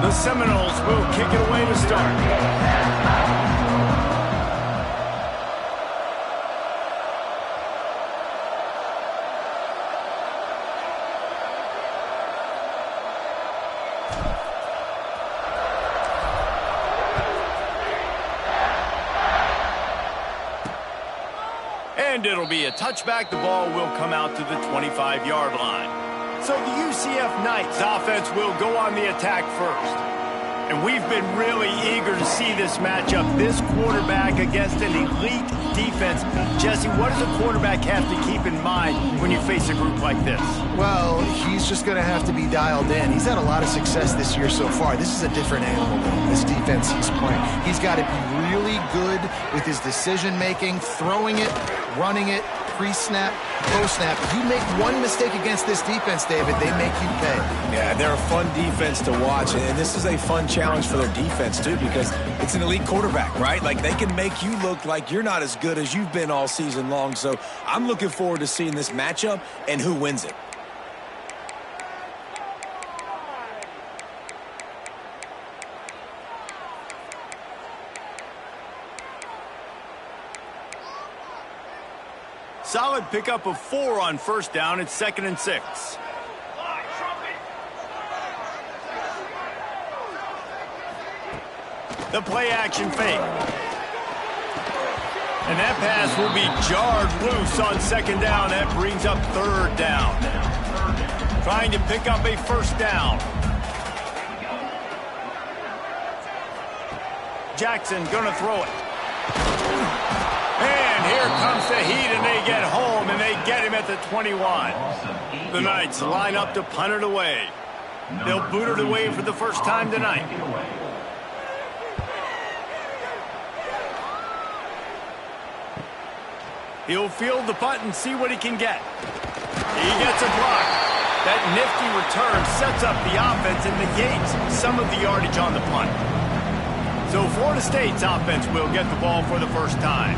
The Seminoles will kick it away to start. And it'll be a touchback. The ball will come out to the 25-yard line. So the UCF Knights offense will go on the attack first. And we've been really eager to see this matchup. This quarterback against an elite defense. Jesse, what does a quarterback have to keep in mind when you face a group like this? Well, he's just going to have to be dialed in. He's had a lot of success this year so far. This is a different animal, this defense he's playing. He's got to be really good with his decision-making, throwing it, running it, pre-snap, post-snap. If you make one mistake against this defense, David, they make you pay. Yeah, they're a fun defense to watch, and this is a fun challenge for their defense, too, because it's an elite quarterback, right? Like, they can make you look like you're not as good as you've been all season long, so I'm looking forward to seeing this matchup and who wins it. Solid pickup of 4 on first down. It's 2nd and 6. The play action fake. And that pass will be jarred loose on 2nd down. That brings up 3rd down. Trying to pick up a 1st down. Jackson gonna throw it. And here comes the heat, and they get home, and they get him at the 21. The Knights line up to punt it away. They'll boot it away for the first time tonight. He'll field the punt and see what he can get. He gets a block. That nifty return sets up the offense and negates some of the yardage on the punt. So Florida State's offense will get the ball for the first time.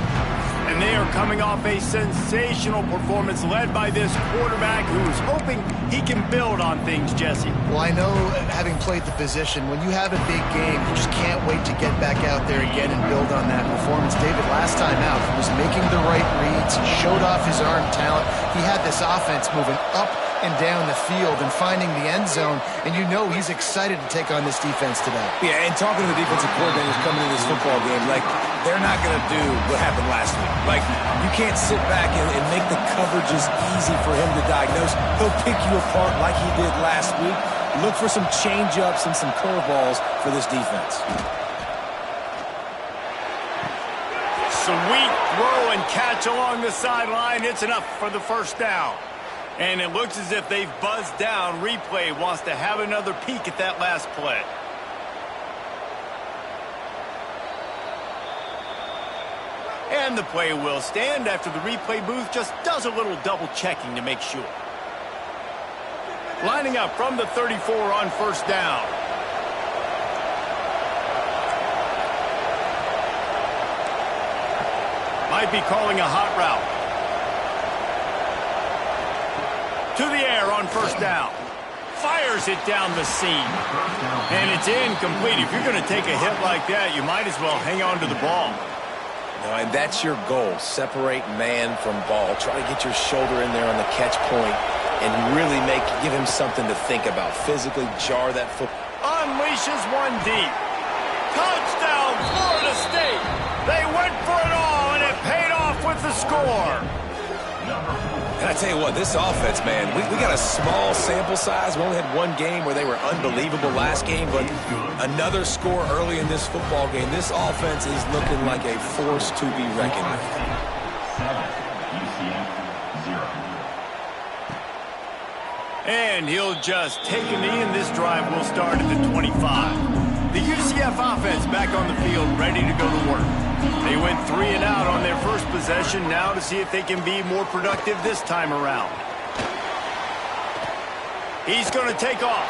And they are coming off a sensational performance led by this quarterback who's hoping he can build on things, Jesse. Well, I know, having played the position, when you have a big game, you just can't wait to get back out there again and build on that performance. David, last time out, he was making the right reads. He showed off his arm talent. He had this offense moving up and down the field and finding the end zone, and you know he's excited to take on this defense today. Yeah, and talking to the defensive coordinators coming into this football game, like, they're not going to do what happened last week. Like, you can't sit back and make the coverages easy for him to diagnose. He'll pick you apart like he did last week. Look for some change-ups and some curveballs for this defense. Sweet throw and catch along the sideline. It's enough for the 1st down. And it looks as if they've buzzed down. Replay wants to have another peek at that last play. And the play will stand after the replay booth just does a little double checking to make sure. Lining up from the 34 on 1st down. Might be calling a hot route. To the air on 1st down. Fires it down the seam. And it's incomplete. If you're going to take a hit like that, you might as well hang on to the ball. No, and that's your goal. Separate man from ball. Try to get your shoulder in there on the catch point and really give him something to think about. Physically jar that foot. Unleashes one deep. Touchdown, Florida State. They went for it all, and it paid off with the score. And I tell you what, this offense, man, we got a small sample size. We only had one game where they were unbelievable last game, but another score early in this football game. This offense is looking like a force to be reckoned with. And he'll just take a knee, and this drive will start at the 25. The UCF offense back on the field, ready to go to work. They went 3 and out on their first possession, now to see if they can be more productive this time around. He's going to take off.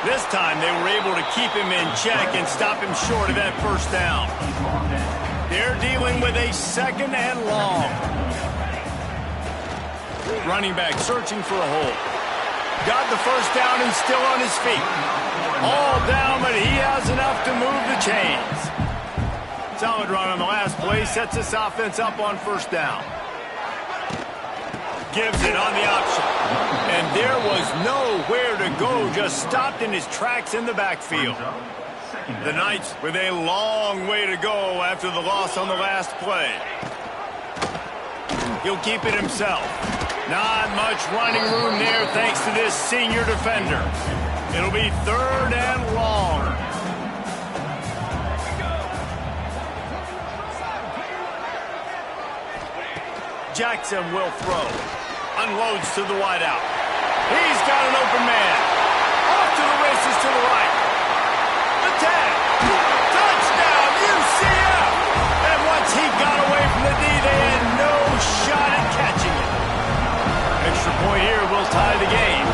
This time they were able to keep him in check and stop him short of that first down. They're dealing with a 2nd and long. Running back searching for a hole. Got the first down and still on his feet. All down, but he has enough to move the chains. Solid run on the last play, sets this offense up on first down. Gives it on the option. And there was nowhere to go, just stopped in his tracks in the backfield. The Knights with a long way to go after the loss on the last play. He'll keep it himself. Not much running room there thanks to this senior defender. It'll be 3rd and long. Jackson will throw. Unloads to the wideout. He's got an open man. Off to the races to the right. The tag. Touchdown, UCF! And once he got away from the D, they had no shot at catching it. Extra point here will tie the game.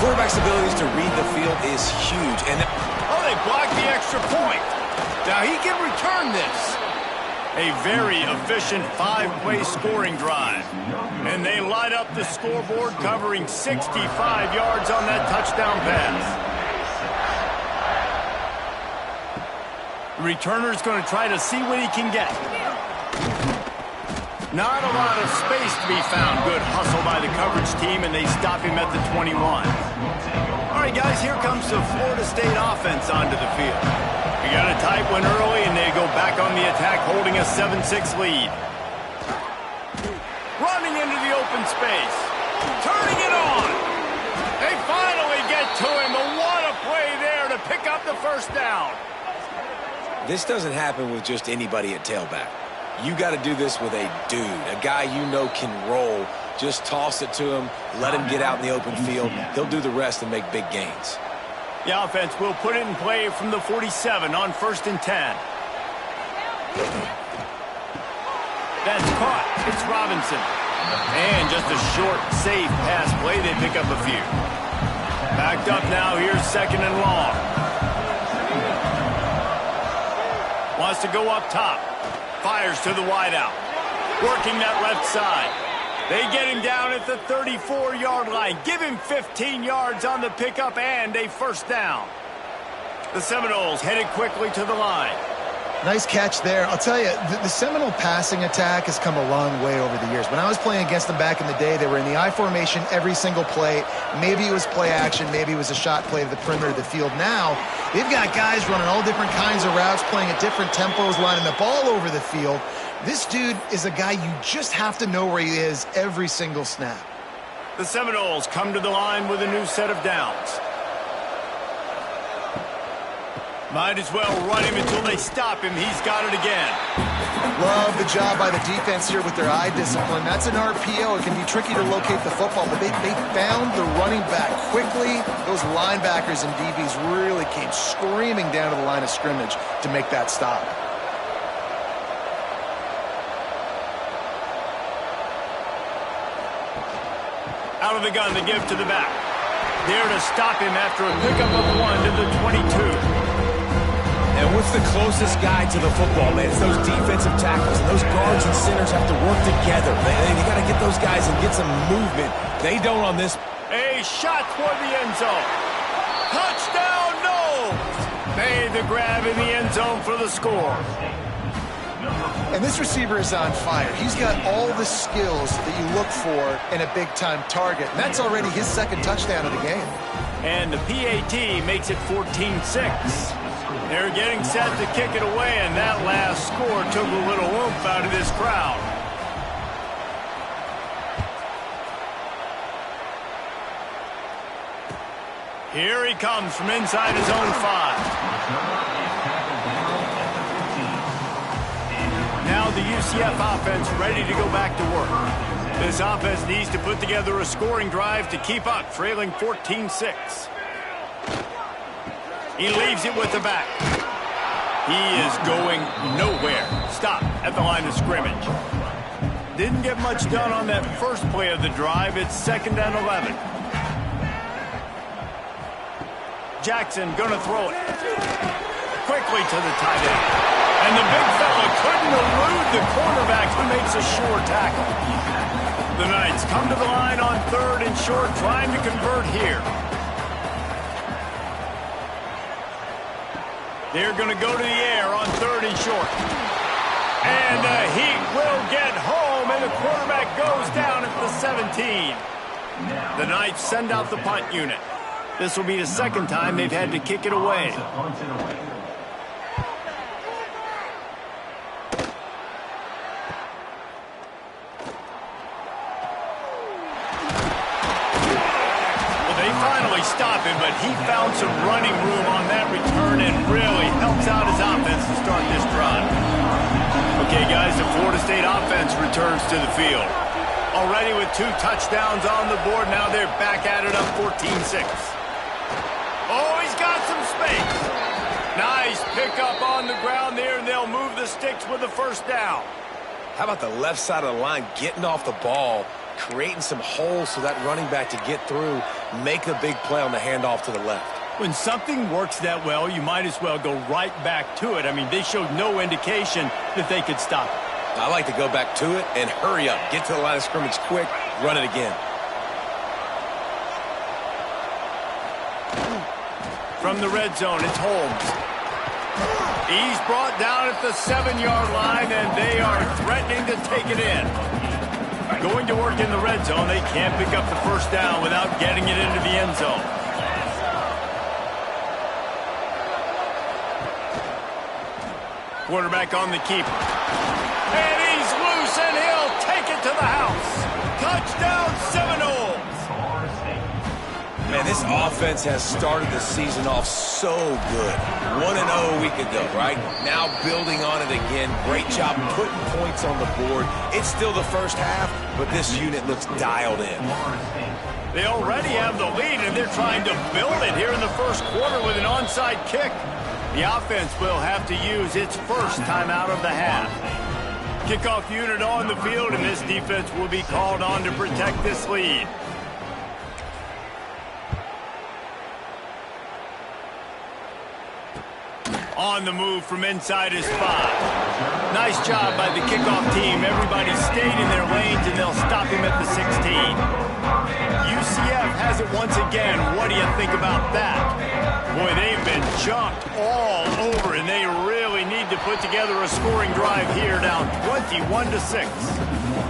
Quarterback's abilities to read the field is huge. And they blocked the extra point. Now he can return this. A very efficient 5-play scoring drive. And they light up the scoreboard, covering 65 yards on that touchdown pass. The returner's going to try to see what he can get. Not a lot of space to be found. Good hustle by the coverage team, and they stop him at the 21. All right, guys, here comes the Florida State offense onto the field. We got a tight one early, and they go back on the attack, holding a 7-6 lead. Running into the open space. Turning it on. They finally get to him, but what a play there to pick up the first down. this doesn't happen with just anybody at tailback. You got to do this with a dude, a guy you know can roll. Just toss it to him, let him get out in the open field. He'll do the rest and make big gains. The offense will put it in play from the 47 on 1st and 10. That's caught. It's Robinson. And just a short, safe pass play. They pick up a few. Backed up now. Here's 2nd and long. Wants to go up top. Fires to the wideout. Working that left side. They get him down at the 34-yard line. Give him 15 yards on the pickup and a first down. The Seminoles headed quickly to the line. Nice catch there. I'll tell you, the Seminole passing attack has come a long way over the years. When I was playing against them back in the day, they were in the I formation every single play. Maybe it was play action. Maybe it was a shot play to the perimeter of the field. Now, they've got guys running all different kinds of routes, playing at different tempos, lining the ball over the field. This dude is a guy you just have to know where he is every single snap. The Seminoles come to the line with a new set of downs. Might as well run him until they stop him. He's got it again. Love the job by the defense here with their eye discipline. That's an RPO. It can be tricky to locate the football, but they found the running back quickly. Those linebackers and DBs really came screaming down to the line of scrimmage to make that stop. Out of the gun, the give to the back. There to stop him after a pickup of 1 to the 22. And what's the closest guy to the football, man? It's those defensive tackles. And those guards and centers have to work together. They got to get those guys and get some movement. They don't on this. A shot toward the end zone. Touchdown, no! Made the grab in the end zone for the score. And this receiver is on fire. He's got all the skills that you look for in a big-time target. And that's already his 2nd touchdown of the game. And the PAT makes it 14-6. They're getting set to kick it away, and that last score took a little oomph out of this crowd. Here he comes from inside his own 5. Now the UCF offense ready to go back to work. This offense needs to put together a scoring drive to keep up, trailing 14-6. He leaves it with the back. He is going nowhere. Stop at the line of scrimmage. Didn't get much done on that first play of the drive. It's 2nd and 11. Jackson gonna throw it. Quickly to the tight end. And the big fella couldn't elude the cornerback who makes a sure tackle. The Knights come to the line on 3rd and short, trying to convert here. They're going to go to the air on 3rd and short. And he will get home, and the quarterback goes down at the 17. The Knights send out the punt unit. This will be the 2nd time they've had to kick it away. Stop him, but he found some running room on that return and really helps out his offense to start this drive. Okay, guys, the Florida State offense returns to the field. Already with 2 touchdowns on the board, now they're back at it up 14-6. Oh, he's got some space. Nice pickup on the ground there, and they'll move the sticks with the 1st down. How about the left side of the line getting off the ball, creating some holes so that running back to get through, make a big play on the handoff to the left. When something works that well, you might as well go right back to it. I mean, they showed no indication that they could stop it. I like to go back to it and hurry up. Get to the line of scrimmage quick, run it again. From the red zone, it's Holmes. He's brought down at the 7-yard line, and they are threatening to take it in. Going to work in the red zone, they can't pick up the 1st down without getting it into the end zone. Quarterback on the keeper. And he's loose, and he'll take it to the house. Touchdown, Seminoles. Man, this offense has started the season off so good. 1-0 a week ago, right? Now building on it again. Great job putting points on the board. It's still the 1st half, but this unit looks dialed in. They already have the lead, and they're trying to build it here in the 1st quarter with an onside kick. The offense will have to use its 1st timeout of the half. Kickoff unit on the field, and this defense will be called on to protect this lead. On the move from inside his 5. Nice job by the kickoff team. Everybody stayed in their lanes, and they'll stop him at the 16. UCF has it once again. What do you think about that? Boy, they've been jumped all over, and they really need to put together a scoring drive here, down 21-6.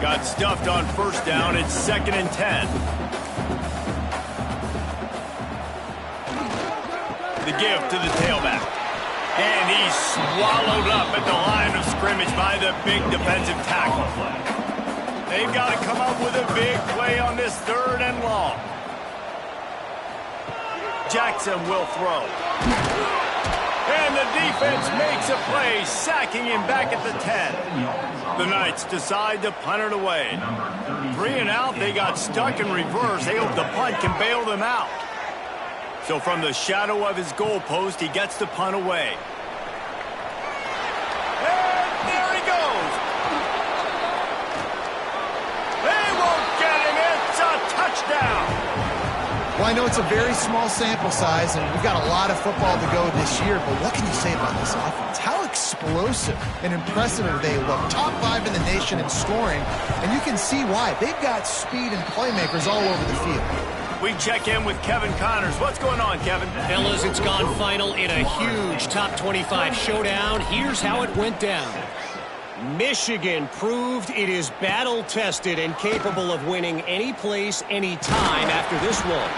Got stuffed on 1st down. It's 2nd and 10. The give to the tailback. And he's swallowed up at the line of scrimmage by the big defensive tackle. They've got to come up with a big play on this 3rd and long. Jackson will throw. And the defense makes a play, sacking him back at the 10. The Knights decide to punt it away. 3 and out, they got stuck in reverse. They hope the punt can bail them out. So from the shadow of his goalpost, he gets the punt away. And there he goes. They won't get him. It's a touchdown. Well, I know it's a very small sample size, and we've got a lot of football to go this year, but what can you say about this offense? How explosive and impressive they look. Top 5 in the nation in scoring, and you can see why. They've got speed and playmakers all over the field. We check in with Kevin Connors. What's going on, Kevin? Fellas, it's gone final in a huge top 25 showdown. Here's how it went down. Michigan proved it is battle-tested and capable of winning any place, any time after this one.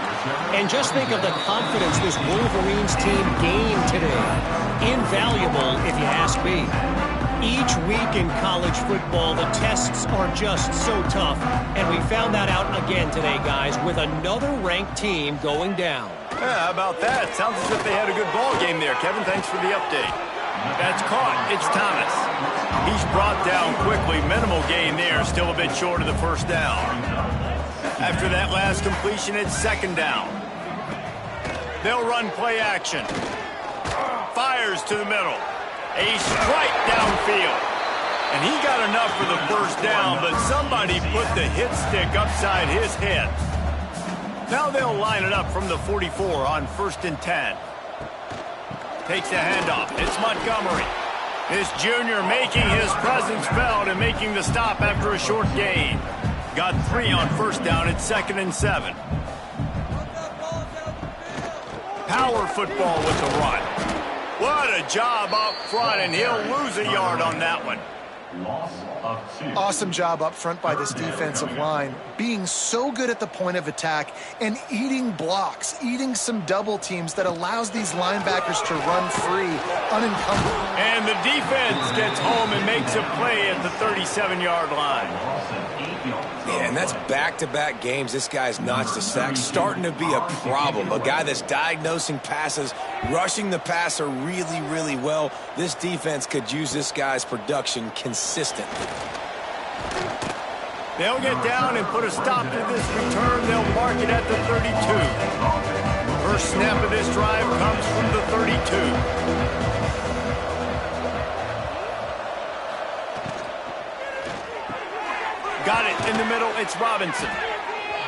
And just think of the confidence this Wolverines team gained today. Invaluable, if you ask me. Each week in college football, the tests are just so tough, and we found that out again today, guys, with another ranked team going down. Yeah, how about that? Sounds as if they had a good ball game there, Kevin. Thanks for the update. That's caught. It's Thomas. He's brought down quickly. Minimal gain there, still a bit short of the 1st down. After that last completion, it's 2nd down. They'll run play action. Fires to the middle. A strike downfield. And he got enough for the first down, but somebody put the hit stick upside his head. Now they'll line it up from the 44 on 1st and 10. Takes the handoff. It's Montgomery. This junior making his presence felt and making the stop after a short gain. Got 3 on 1st down at 2nd and 7. Power football with the run. What a job up front, and he'll lose a yard on that one. Awesome job up front by this defensive line, being so good at the point of attack and eating blocks, eating some double teams that allows these linebackers to run free, unencumbered. And the defense gets home and makes a play at the 37-yard line. Yeah, and that's back-to-back games. This guy's notched a sack, starting to be a problem. A guy that's diagnosing passes, rushing the passer really, really well. This defense could use this guy's production consistently. They'll get down and put a stop to this return. They'll mark it at the 32. First snap of this drive comes from the 32. Got it in the middle. It's Robinson.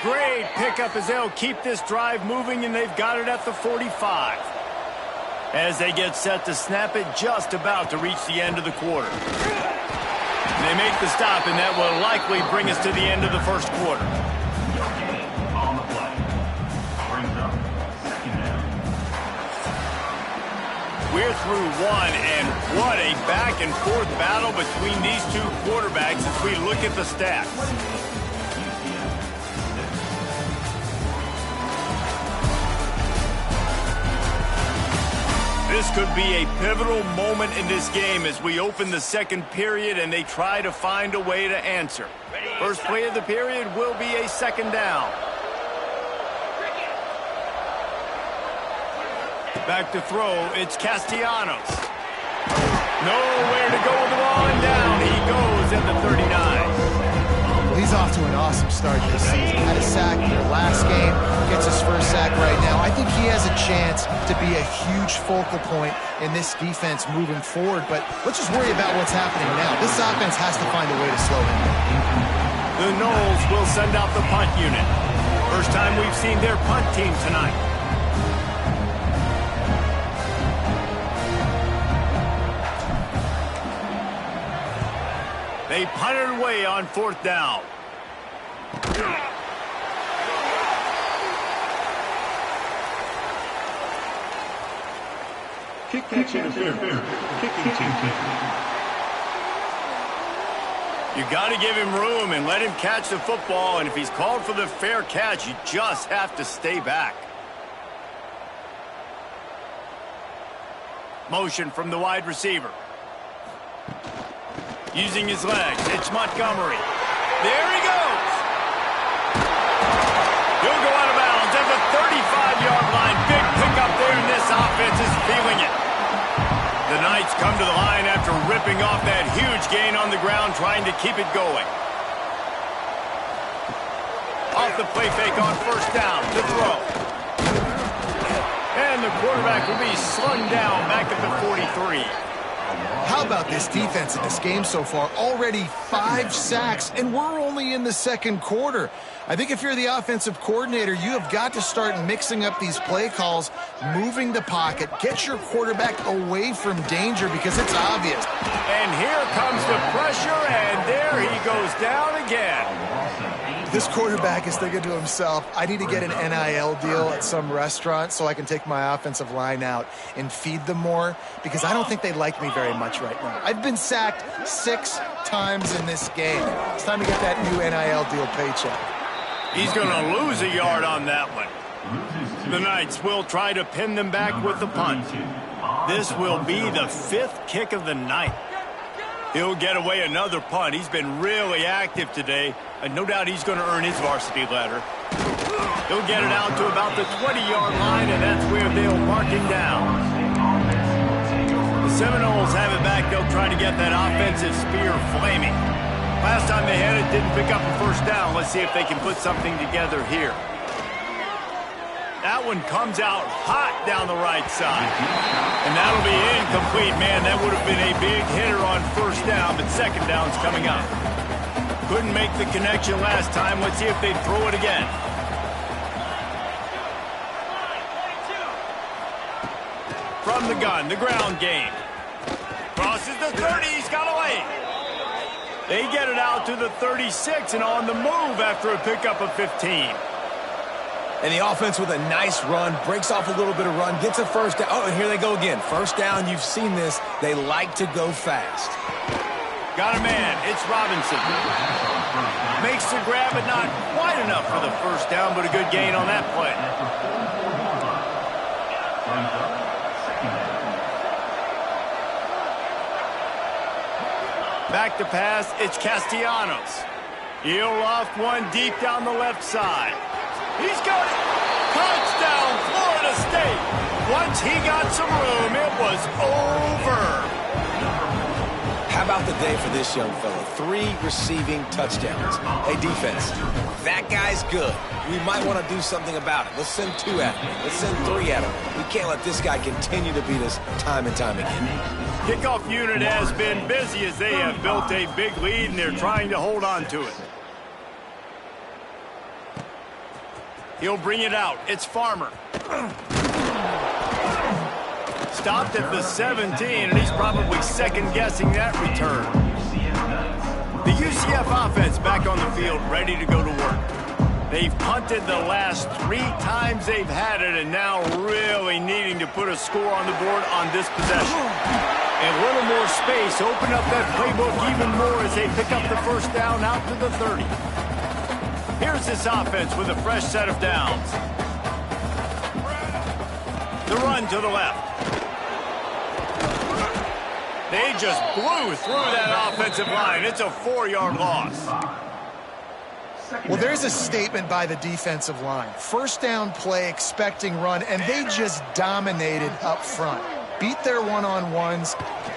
Great pickup as they'll keep this drive moving, and they've got it at the 45. As they get set to snap it, just about to reach the end of the quarter. They make the stop, and that will likely bring us to the end of the first quarter. We're through one, and what a back-and-forth battle between these two quarterbacks as we look at the stats. This could be a pivotal moment in this game as we open the second period and they try to find a way to answer. First play of the period will be a 2nd down. Back to throw, it's Castellanos. Nowhere to go with the ball, and down he goes at the 39. He's off to an awesome start this season. Had a sack in their last game, gets his first sack right now. I think he has a chance to be a huge focal point in this defense moving forward, but let's just worry about what's happening now. This offense has to find a way to slow him down. The Noles will send out the punt unit. First time we've seen their punt team tonight. They punted away on 4th down. Kick catch interference. Kicking team. You got to give him room and let him catch the football, and if he's called for the fair catch, you just have to stay back. Motion from the wide receiver. Using his legs, it's Montgomery. There he goes. He'll go out of bounds at the 35-yard line. Big pickup there, and this offense is feeling it. The Knights come to the line after ripping off that huge gain on the ground, trying to keep it going. Off the play fake on 1st down to throw. And the quarterback will be slung down back at the 43. How about this defense in this game so far? Already 5 sacks, and we're only in the second quarter. I think if you're the offensive coordinator, you have got to start mixing up these play calls, moving the pocket, get your quarterback away from danger because it's obvious. And here comes the pressure, and there he goes down again. This quarterback is thinking to himself, I need to get an NIL deal at some restaurant so I can take my offensive line out and feed them more, because I don't think they like me very much right now. I've been sacked 6 times in this game. It's time to get that new NIL deal paycheck. He's going to lose a yard on that one. The Knights will try to pin them back with the punt. This will be the 5th kick of the night. He'll get away another punt. He's been really active today, and no doubt he's going to earn his varsity letter. He'll get it out to about the 20-yard line, and that's where they'll mark him down. The Seminoles have it back. They'll try to get that offensive spear flaming. Last time they had it, didn't pick up a first down. Let's see if they can put something together here. That one comes out hot down the right side. And that'll be incomplete, man. That would have been a big hitter on first down, but second down's coming up. Couldn't make the connection last time. Let's see if they throw it again. From the gun, the ground game. Crosses the 30, he's got away. They get it out to the 36 and on the move after a pickup of 15. And the offense with a nice run, breaks off a little bit of run, gets a first down. Oh, and here they go again. First down, you've seen this. They like to go fast. Got a man, it's Robinson. Makes the grab, but not quite enough for the first down, but a good gain on that play. Back to pass, it's Castellanos. He'll loft one deep down the left side. He's got it. Touchdown, Florida State. Once he got some room, it was over. How about the day for this young fella? 3 receiving touchdowns. Hey, defense, that guy's good. We might want to do something about it. Let's send 2 at him. Let's send 3 at him. We can't let this guy continue to beat us time and time again. Kickoff unit has been busy as they have built a big lead, and they're trying to hold on to it. He'll bring it out. It's Farmer. Stopped at the 17, and he's probably second-guessing that return. The UCF offense back on the field, ready to go to work. They've punted the last 3 times they've had it, and now really needing to put a score on the board on this possession. And a little more space, open up that playbook even more as they pick up the first down out to the 30. Here's this offense with a fresh set of downs. The run to the left. They just blew through that offensive line. It's a 4-yard loss. Well, there's a statement by the defensive line. First down play, expecting run, and they just dominated up front. Beat their one-on-ones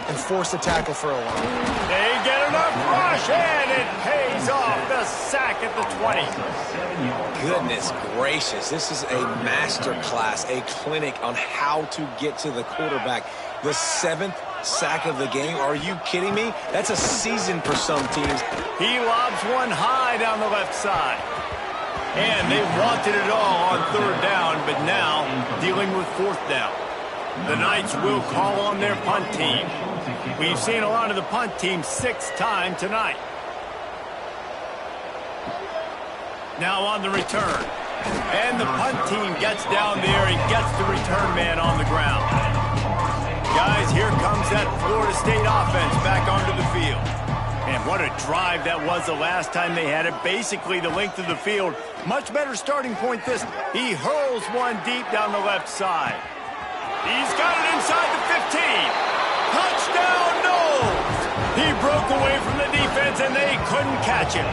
and forced a tackle for a loss. They get enough rush, and it pays off. The sack at the 20. Goodness gracious. This is a master class, a clinic on how to get to the quarterback. The 7th sack of the game. Are you kidding me? That's a season for some teams. He lobs one high down the left side. And they wanted it all on 3rd down, but now dealing with 4th down. The Knights will call on their punt team. We've seen a lot of the punt team 6th time tonight. Now on the return. And the punt team gets down there and gets the return man on the ground. Guys, here comes that Florida State offense back onto the field. And what a drive that was the last time they had it. Basically the length of the field. Much better starting point this. He hurls one deep down the left side. He's got it inside the 15. Touchdown, Knowles. He broke away from the defense, and they couldn't catch him.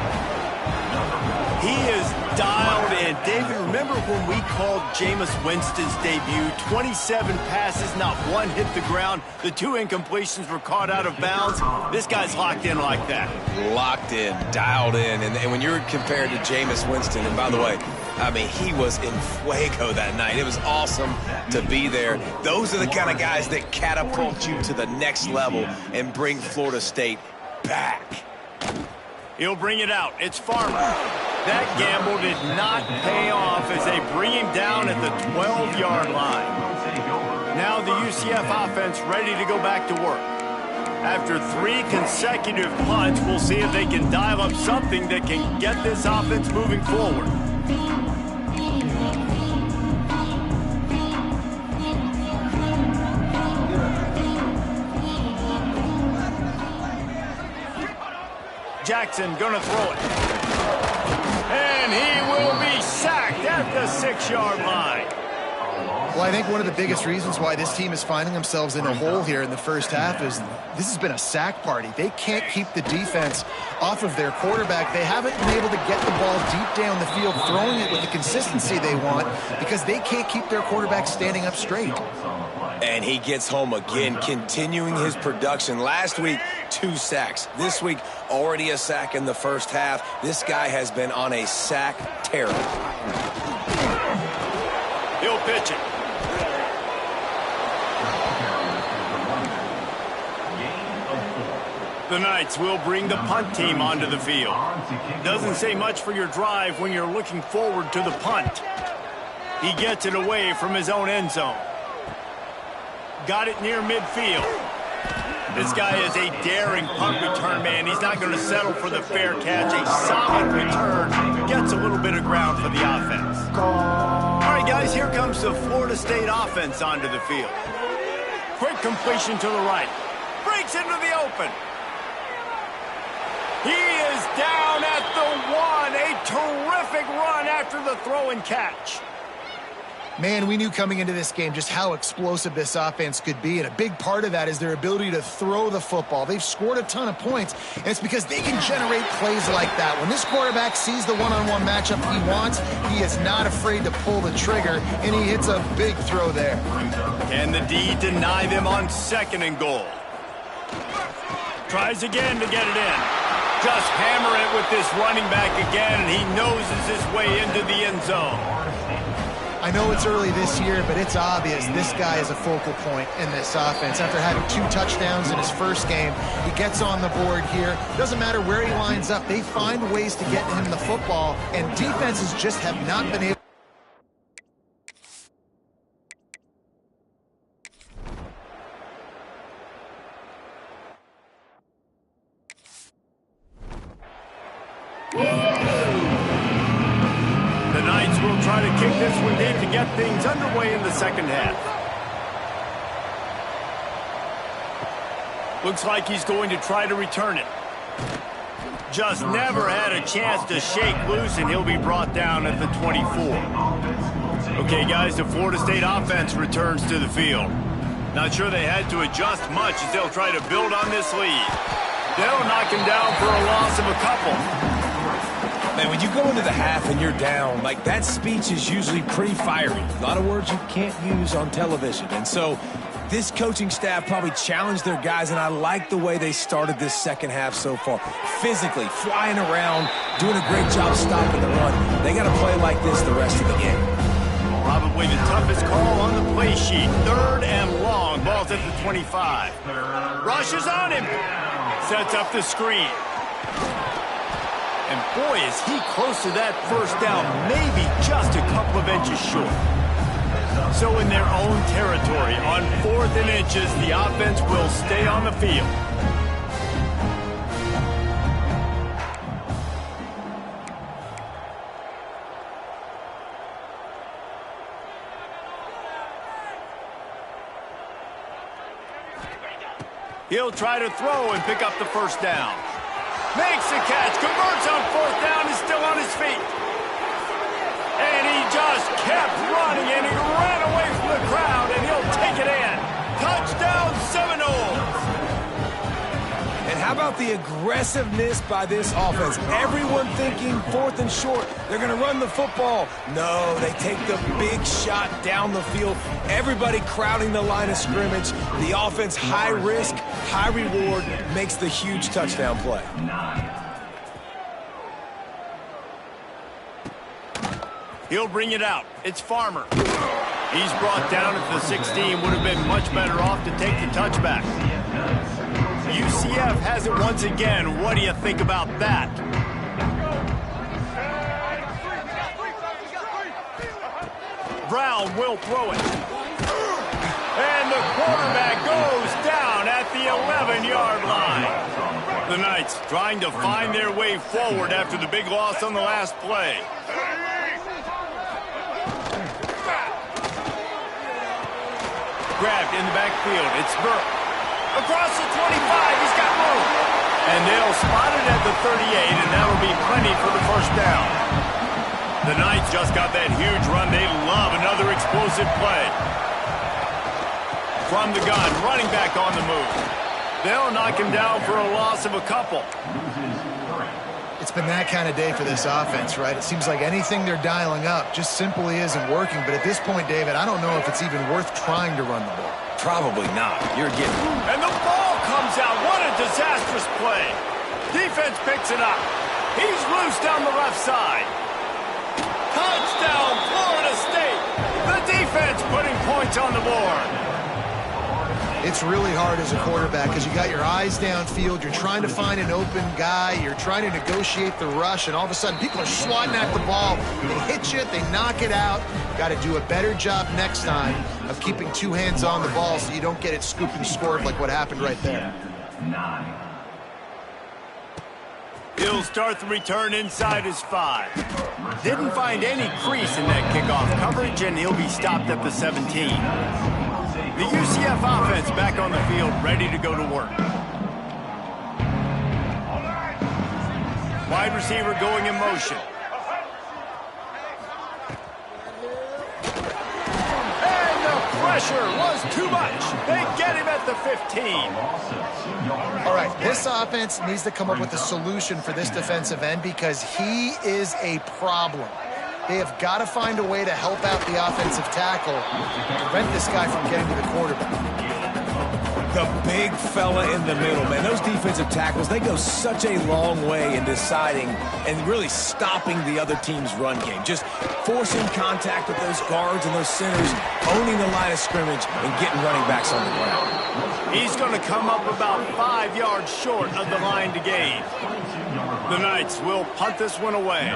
He is dialed in. David, remember when we called Jameis Winston's debut? 27 passes, not one hit the ground. The 2 incompletions were caught out of bounds. This guy's locked in like that. Locked in, dialed in. And when you're compared to Jameis Winston, and by the way, I mean, he was in fuego that night. It was awesome to be there. Those are the kind of guys that catapult you to the next level and bring Florida State back. He'll bring it out. It's Farmer. That gamble did not pay off as they bring him down at the 12-yard line. Now the UCF offense ready to go back to work. After 3 consecutive punts, we'll see if they can dial up something that can get this offense moving forward. Jackson gonna throw it. And he will be sacked at the 6-yard line. Well, I think one of the biggest reasons why this team is finding themselves in a hole here in the first half is this has been a sack party. They can't keep the defense off of their quarterback. They haven't been able to get the ball deep down the field, throwing it with the consistency they want because they can't keep their quarterback standing up straight. And he gets home again, continuing his production. Last week, 2 sacks. This week, already a sack in the first half. This guy has been on a sack tear. pitching. The Knights will bring the punt team onto the field. Doesn't say much for your drive when you're looking forward to the punt. He gets it away from his own end zone. Got it near midfield. This guy is a daring punt return man. He's not going to settle for the fair catch. A solid return. Gets a little bit of ground for the offense. All right, guys, here comes the Florida State offense onto the field. Quick completion to the right. Breaks into the open. He is down at the 1. A terrific run after the throw and catch. Man, we knew coming into this game just how explosive this offense could be, and a big part of that is their ability to throw the football. They've scored a ton of points, and it's because they can generate plays like that. When this quarterback sees the one-on-one matchup he wants, he is not afraid to pull the trigger, and he hits a big throw there. Can the D deny them on 2nd and goal? Tries again to get it in. Just hammer it with this running back again, and he noses his way into the end zone. I know it's early this year, but it's obvious this guy is a focal point in this offense. After having 2 touchdowns in his first game, he gets on the board here. Doesn't matter where he lines up, they find ways to get him the football, and defenses just have not been able. The Knights will try to kick this one deep to get things underway in the second half. Looks like he's going to try to return it. Just never had a chance to shake loose, and he'll be brought down at the 24. Okay, guys, the Florida State offense returns to the field. Not sure they had to adjust much as they'll try to build on this lead. They'll knock him down for a loss of a couple. Man, when you go into the half and you're down, like, that speech is usually pretty fiery. A lot of words you can't use on television. And so this coaching staff probably challenged their guys, and I like the way they started this second half so far. Physically, flying around, doing a great job stopping the run. They got to play like this the rest of the game. Probably the toughest call on the play sheet. 3rd and long. Ball's at the 25. Rushes on him. Sets up the screen. And boy, is he close to that first down, maybe just a couple of inches short. So in their own territory, on 4th and inches, the offense will stay on the field. He'll try to throw and pick up the first down. Makes the catch, converts on 4th down, is still on his feet. And he just kept running, and he ran away from the crowd, and he'll take it in. Touchdown, Seminoles. And how about the aggressiveness by this offense? Everyone thinking 4th and short, they're going to run the football. No, they take the big shot down the field. Everybody crowding the line of scrimmage. The offense, high risk, high reward, makes the huge touchdown play. He'll bring it out. It's Farmer. He's brought down at the 16. Would have been much better off to take the touchback. UCF has it once again. What do you think about that? Brown will throw it. And the quarterback goes down at the 11-yard line. The Knights trying to find their way forward after the big loss on the last play. Grabbed in the backfield. It's Burke. Across the 25, he's got room. And they'll spot it at the 38, and that'll be plenty for the first down. The Knights just got that huge run. They love another explosive play. From the gun, running back on the move. They'll knock him down for a loss of a couple. It's been that kind of day for this offense, right? It seems like anything they're dialing up just simply isn't working. But at this point, David, I don't know if it's even worth trying to run the ball. Probably not. You're getting. And the ball comes out. What a disastrous play. Defense picks it up. He's loose down the left side. Touchdown, Florida State. The defense on the board. It's really hard as a quarterback because you got your eyes downfield. You're trying to find an open guy. You're trying to negotiate the rush, and all of a sudden people are swatting at the ball. They hit you. They knock it out. Got to do a better job next time of keeping two hands on the ball so you don't get it scooped and scored like what happened right there. He'll start the return inside his 5. Didn't find any crease in that kickoff coverage, and he'll be stopped at the 17. The UCF offense back on the field, ready to go to work. Wide receiver going in motion. And the pressure was too much. They get him at the 15. All right, this offense needs to come up with a solution for this defensive end because he is a problem. They have got to find a way to help out the offensive tackle to prevent this guy from getting to the quarterback. The big fella in the middle, man. Those defensive tackles, they go such a long way in deciding and really stopping the other team's run game. Just forcing contact with those guards and those centers, owning the line of scrimmage, and getting running backs on the ground. He's going to come up about 5 yards short of the line to gain. The Knights will punt this one away.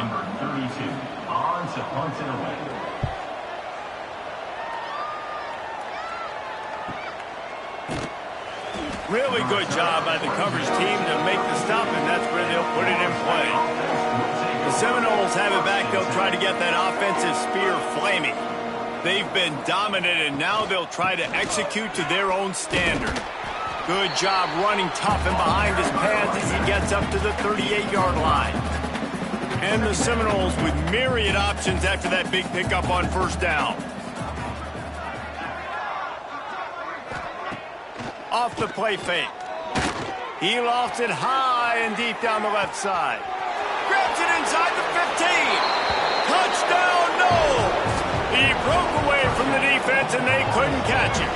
Really good job by the coverage team to make the stop, and that's where they'll put it in play. The Seminoles have it back. They'll try to get that offensive spear flaming. They've been dominant, and now they'll try to execute to their own standard. Good job running tough and behind his pads as he gets up to the 38-yard line. And the Seminoles with myriad options after that big pickup on first down. Off the play fake. He lofts it high and deep down the left side. Grabs it inside the 15. Touchdown, Noles! He broke away from the defense and they couldn't catch him.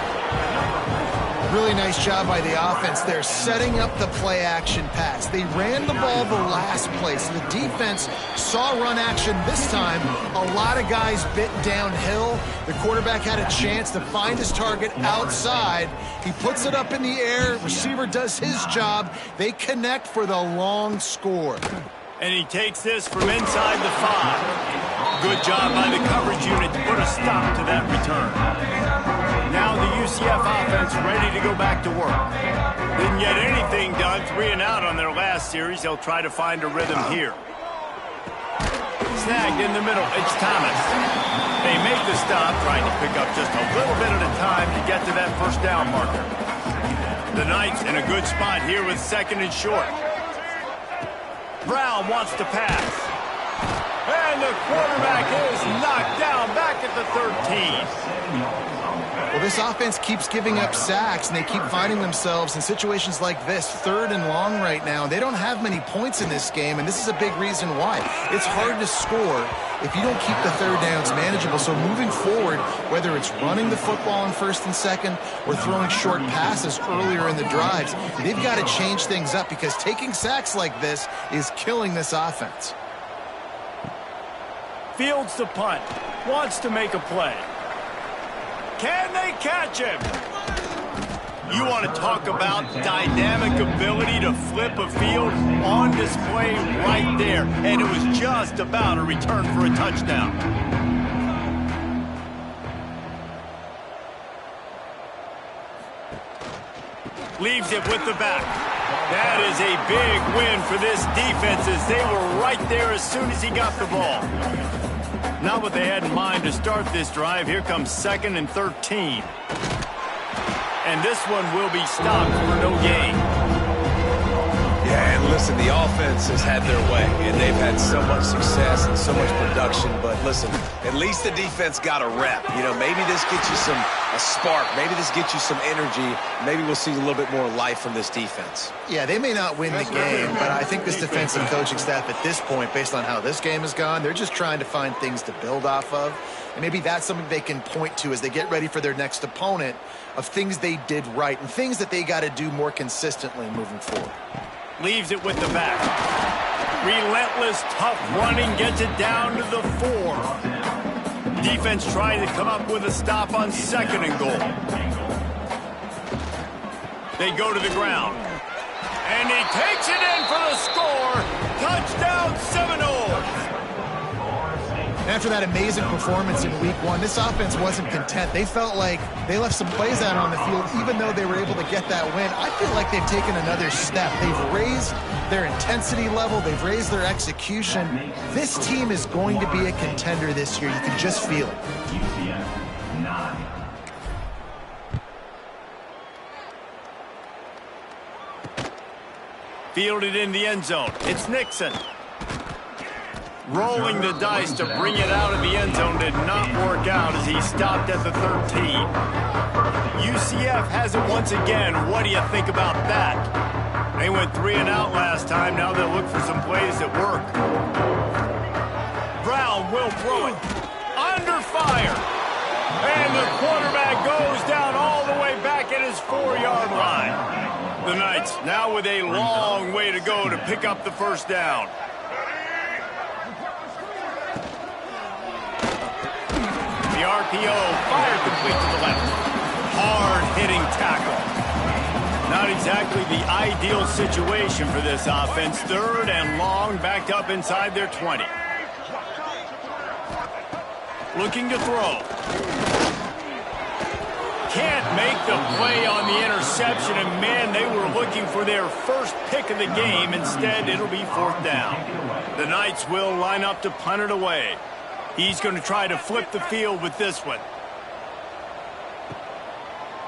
Really nice job by the offense there, setting up the play-action pass. They ran the ball the last play, so the defense saw run action this time. A lot of guys bit downhill. The quarterback had a chance to find his target outside. He puts it up in the air. Receiver does his job. They connect for the long score. And he takes this from inside the 5. Good job by the coverage unit to put a stop to that return. Now the UCF offense ready to go back to work. Didn't get anything done, 3 and out on their last series. They'll try to find a rhythm here. Snagged in the middle, it's Thomas. They make the stop, trying to pick up just a little bit at a time to get to that first down marker. The Knights in a good spot here with 2nd and short. Brown wants to pass. And the quarterback is knocked down back at the 13. Well, this offense keeps giving up sacks, and they keep finding themselves in situations like this, 3rd and long right now. They don't have many points in this game, and this is a big reason why. It's hard to score if you don't keep the 3rd downs manageable. So moving forward, whether it's running the football on 1st and 2nd or throwing short passes earlier in the drives, they've got to change things up because taking sacks like this is killing this offense. Fields the punt. Wants to make a play. Can they catch him? You want to talk about dynamic ability to flip a field on display right there. And it was just about a return for a touchdown. Leaves it with the back. That is a big win for this defense as they were right there as soon as he got the ball. Not what they had in mind to start this drive. Here comes 2nd and 13. And this one will be stopped for no gain. Yeah, and listen, the offense has had their way, and they've had so much success and so much production. But listen, at least the defense got a rep. You know, maybe this gets you a spark. Maybe this gets you some energy. Maybe we'll see a little bit more life from this defense. Yeah, they may not win the game, but I think this defensive coaching staff at this point, based on how this game has gone, they're just trying to find things to build off of. And maybe that's something they can point to as they get ready for their next opponent of things they did right and things that they got to do more consistently moving forward. Leaves it with the back. Relentless, tough running, gets it down to the 4. defense trying to come up with a stop on 2nd and goal. They go to the ground. And he takes it in for the score. Touchdown Seminoles. After that amazing performance in week 1, this offense wasn't content. They felt like they left some plays out on the field, even though they were able to get that win. I feel like they've taken another step. They've raised their intensity level. They've raised their execution. This team is going to be a contender this year. You can just feel it. UCF 9. Fielded in the end zone. It's Nixon. Rolling the dice to bring it out of the end zone did not work out as he stopped at the 13. UCF has it once again. What do you think about that? They went 3 and out last time. Now they'll look for some plays that work. Brown will throw it. Under fire. And the quarterback goes down all the way back at his 4-yard line. The Knights now with a long way to go to pick up the first down. The RPO fired complete to the left. Hard-hitting tackle. Not exactly the ideal situation for this offense. 3rd and long, backed up inside their 20. Looking to throw. Can't make the play on the interception, and man, they were looking for their first pick of the game. Instead, it'll be 4th down. The Knights will line up to punt it away. He's going to try to flip the field with this one.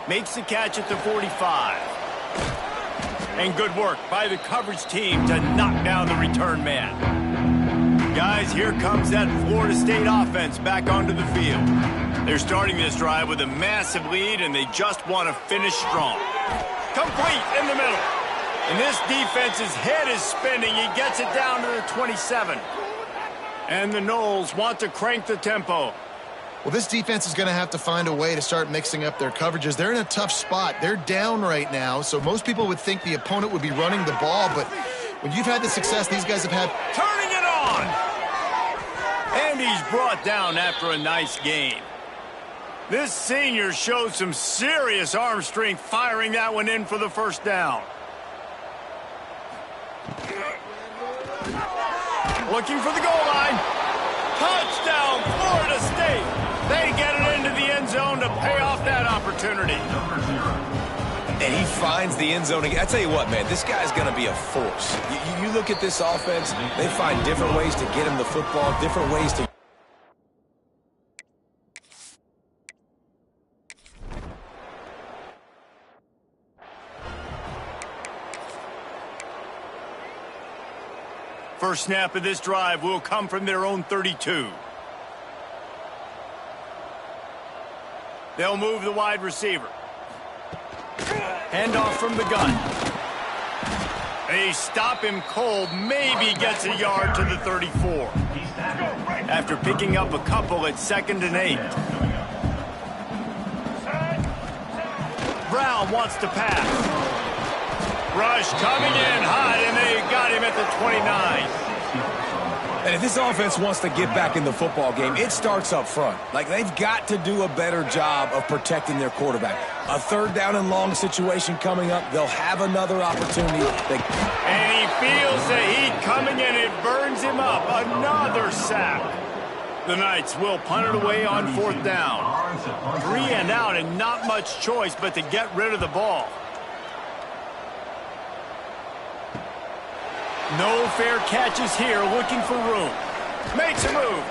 Makes the catch at the 45. And good work by the coverage team to knock down the return man. Guys, here comes that Florida State offense back onto the field. They're starting this drive with a massive lead, and they just want to finish strong. Complete in the middle. And this defense's head is spinning. He gets it down to the 27. And the Noles want to crank the tempo. Well, this defense is going to have to find a way to start mixing up their coverages. They're in a tough spot. They're down right now, so most people would think the opponent would be running the ball, but when you've had the success these guys have had... Turning it on! And he's brought down after a nice gain. This senior shows some serious arm strength firing that one in for the first down. Looking for the goal line. Touchdown, Florida State. They get it into the end zone to pay off that opportunity. And he finds the end zone again. I tell you what, man, this guy's going to be a force. You look at this offense, they find different ways to get him the football, different ways to... First snap of this drive will come from their own 32. They'll move the wide receiver. Handoff from the gun. They stop him cold, maybe gets a yard to the 34. After picking up a couple at 2nd and 8. Brown wants to pass. Rush coming in hot, and they got him at the 29. And if this offense wants to get back in the football game, it starts up front. Like, they've got to do a better job of protecting their quarterback. A 3rd down and long situation coming up. They'll have another opportunity. And he feels the heat coming in. It burns him up. Another sack. The Knights will punt it away on 4th down. 3 and out, and not much choice but to get rid of the ball. No fair catches here, looking for room. Makes a move.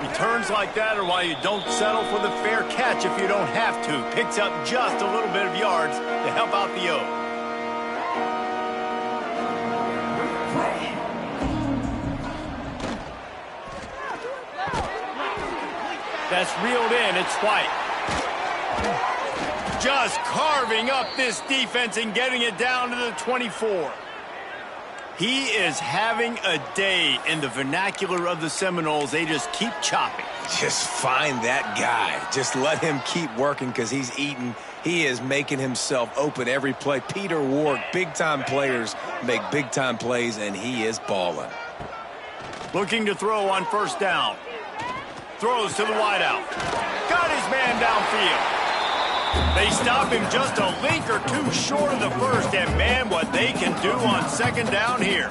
Returns like that are why you don't settle for the fair catch if you don't have to. Picks up just a little bit of yards to help out the O. That's reeled in. It's White. Just carving up this defense and getting it down to the 24. He is having a day in the vernacular of the Seminoles. They just keep chopping. Just find that guy. Just let him keep working because he's eating. He is making himself open every play. Peter Ward, big-time players make big-time plays, and he is balling. Looking to throw on 1st down. Throws to the wideout. Got his man downfield. They stop him just a link or two short of the first, and man, what they can do on second down here.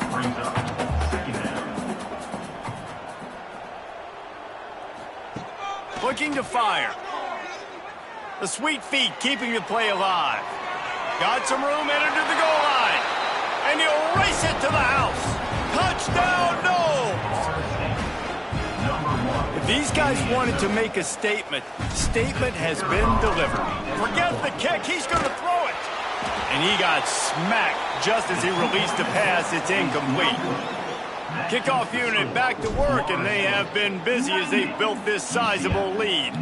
Looking to fire. The sweet feet keeping the play alive. Got some room, entered to the goal line. And he'll race it to the house. Touchdown, Knowles! If these guys wanted to make a statement has been delivered. Forget the kick, he's going to throw it. And he got smacked just as he released the pass. It's incomplete. Kickoff unit back to work, and they have been busy as they built this sizable lead.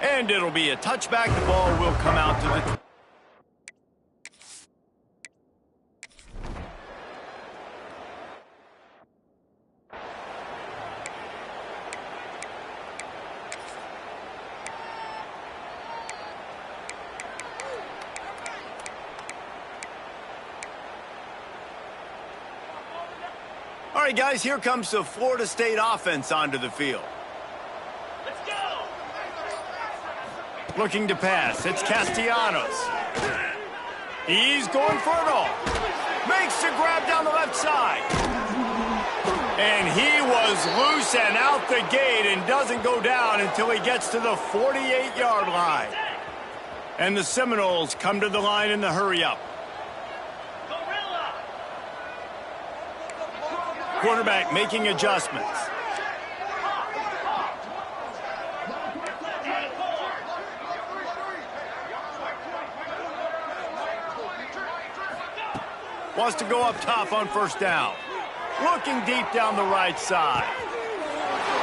And it'll be a touchback. The ball will come out to the... All right, guys, here comes the Florida State offense onto the field. Let's go! Looking to pass. It's Castellanos. He's going for it all. Makes the grab down the left side. And he was loose and out the gate and doesn't go down until he gets to the 48-yard line. And the Seminoles come to the line in the hurry-up. Quarterback making adjustments. Wants to go up top on first down. Looking deep down the right side.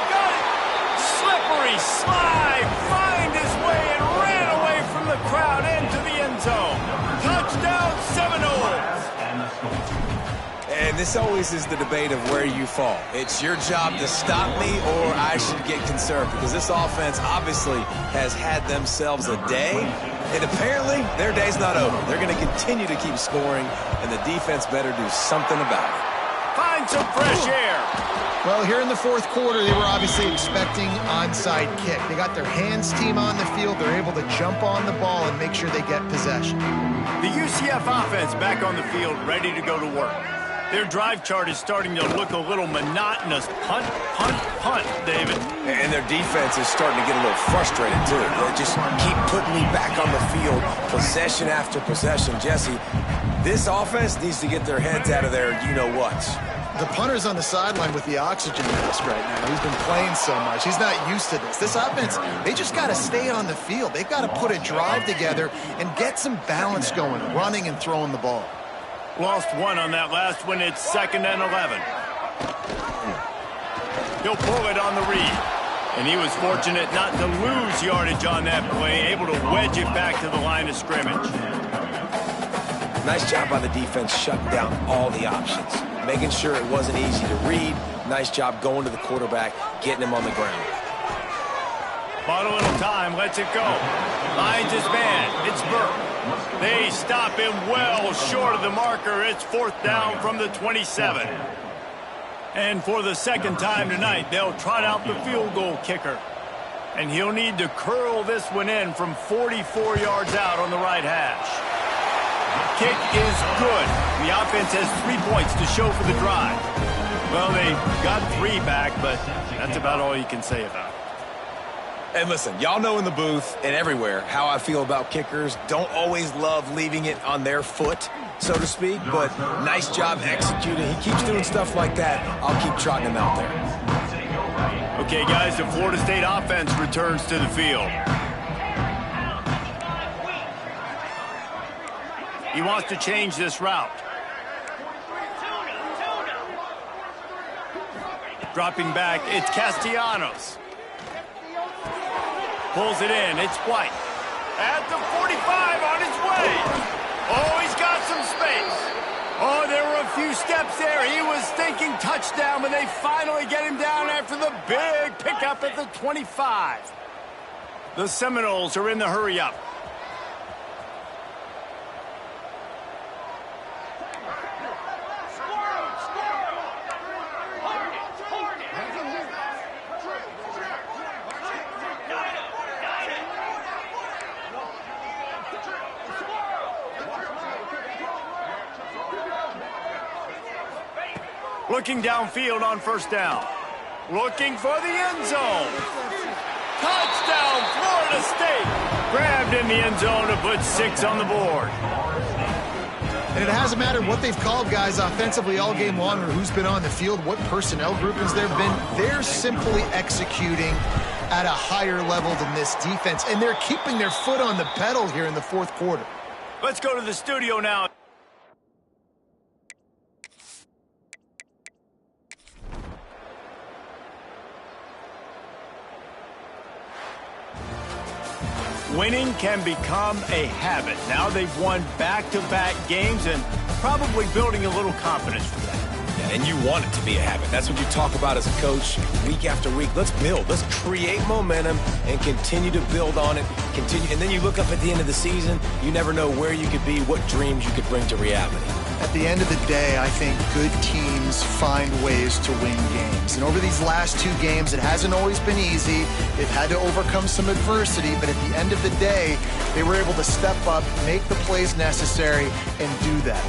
Got it! Slippery slide. Find his way and ran away from the crowd into the end zone. Touchdown Seminoles! And this always is the debate of where you fall. It's your job to stop me or I should get conserved, because this offense obviously has had themselves a day, and apparently their day's not over. They're going to continue to keep scoring, and the defense better do something about it. Find some fresh air. Well, here in the fourth quarter, they were obviously expecting onside kick. They got their hands team on the field. They're able to jump on the ball and make sure they get possession. The UCF offense back on the field, ready to go to work. Their drive chart is starting to look a little monotonous. Punt, punt, punt, David. And their defense is starting to get a little frustrated, too. They just keep putting me back on the field, possession after possession. Jesse, this offense needs to get their heads out of their you-know-whats. The punter's on the sideline with the oxygen mask right now. He's been playing so much. He's not used to this. This offense, they just got to stay on the field. They've got to put a drive together and get some balance going, running and throwing the ball. Lost one on that last one. It's 2nd and 11. He'll pull it on the read. And he was fortunate not to lose yardage on that play, able to wedge it back to the line of scrimmage. Nice job by the defense shutting down all the options, making sure it wasn't easy to read. Nice job going to the quarterback, getting him on the ground. Bought a little time, lets it go. Finds his man. It's Burke. They stop him well short of the marker. It's 4th down from the 27. And for the second time tonight, they'll trot out the field goal kicker. And he'll need to curl this one in from 44 yards out on the right hash. Kick is good. The offense has 3 points to show for the drive. Well, they got 3 back, but that's about all you can say about it. And listen, y'all know in the booth and everywhere how I feel about kickers. Don't always love leaving it on their foot, so to speak, but nice job executing. He keeps doing stuff like that. I'll keep trotting him out there. Okay, guys, the Florida State offense returns to the field. He wants to change this route. Dropping back, it's Castellanos. Pulls it in, it's White. At the 45 on his way. Oh, he's got some space. Oh, there were a few steps there. He was thinking touchdown, but they finally get him down after the big pickup at the 25. The Seminoles are in the hurry-up. Looking downfield on first down. Looking for the end zone. Touchdown, Florida State. Grabbed in the end zone to put 6 on the board. And it hasn't mattered what they've called guys offensively all game long or who's been on the field, what personnel groupings there have been. They're simply executing at a higher level than this defense, and they're keeping their foot on the pedal here in the fourth quarter. Let's go to the studio now. Winning can become a habit. Now they've won back-to-back games and probably building a little confidence from that. Yeah, and you want it to be a habit. That's what you talk about as a coach week after week. Let's build. Let's create momentum and continue to build on it. And then you look up at the end of the season, you never know where you could be, what dreams you could bring to reality. At the end of the day, I think good teams find ways to win games. And over these last 2 games, it hasn't always been easy. They've had to overcome some adversity, but at the end of the day, they were able to step up, make the plays necessary, and do that.